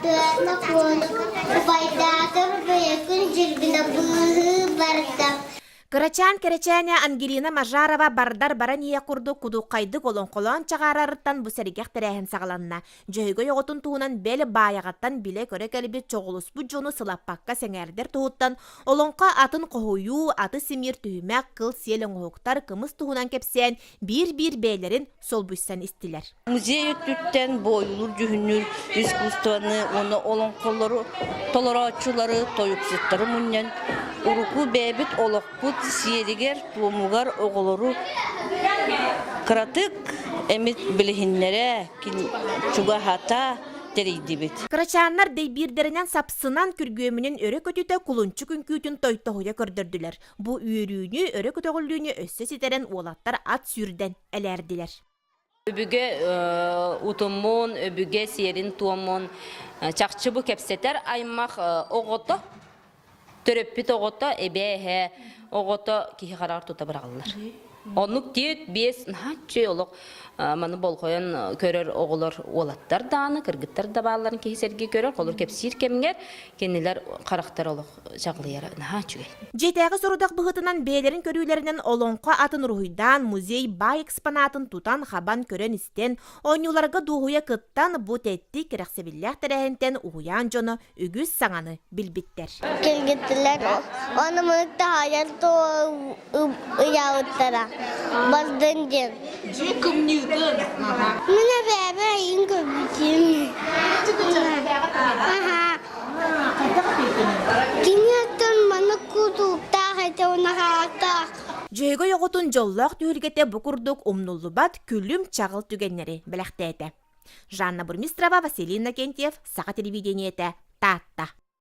Tuana kun baydatır bıyıkın cilbine bığı barda. Кырачан керечәне Ангелина Мажарова бардар барания курду куду кайды колон чагарарыттан бу сәригәк тәрәһен сагаланна. Жөйгө йоготун туунан бел баягаттан биле көрө кәлби чоголус бу жону сылаппакка сеңәрдер туһуттан олонка атын кохую аты симир түймәк кыл селен октар кымыз туһунан кепсен бир бейлерин сол буйсан истилер. Музей өттүттен бойлур жүһүнүр искусствоны оны олонколору толорачулары тоюксуттары муннан уруку бебит олокпут сиеригер туумугар оголору кратык эмит билихиннере чуга хата терейдибит. Кырачаннар дей бирдеринен сапсынан күргөмүнүн өрө көтүтө кулунчу күнкүүтүн тойтохуя көрдөрдүлөр. Бу үйрүүнү өрө көтөгүлүүнү өссө ситерен уолаттар ат сүрден элердилер. Öbüge utumun, öbüge siyerin tuğumun, çakçı bu kepseter aymak oğoto, töröpüt oğoto, ebehe oğoto ki karar tuta bırakırlar. Onluk diyet biz naçı oluk manı bol koyan körür oğulur olatlar dağını, kırgıtlar da bağların ki sergi körür, olur kepsir kemger, kendiler karakter oluk çağlayar naçı gel. Жетәгы сорудак быһытынан бээлерин көрүүлеринен олонко атын руйдан музей бай экспонатын тутан хабан көрөн истен ойнуларга дугуя кыттан бу тетти керексебиллях терехентен уян жоно үгүс саңаны билбиттер. Kilgittiler onu mınıkta hayal to yağıttara. Baldıncın. Cũng như cơn. Mine bebe ingo bitim. Aha. Kinyatın bana kudu tahete ona hatta. Жөйгө йоготун жоллоох түйүлгете бу курдук умнуллубат күлүм чагыл түгеннери белектээте. Жанна Бурмистрова, Василий Иннокентьев, Саха телевидениете, Татта.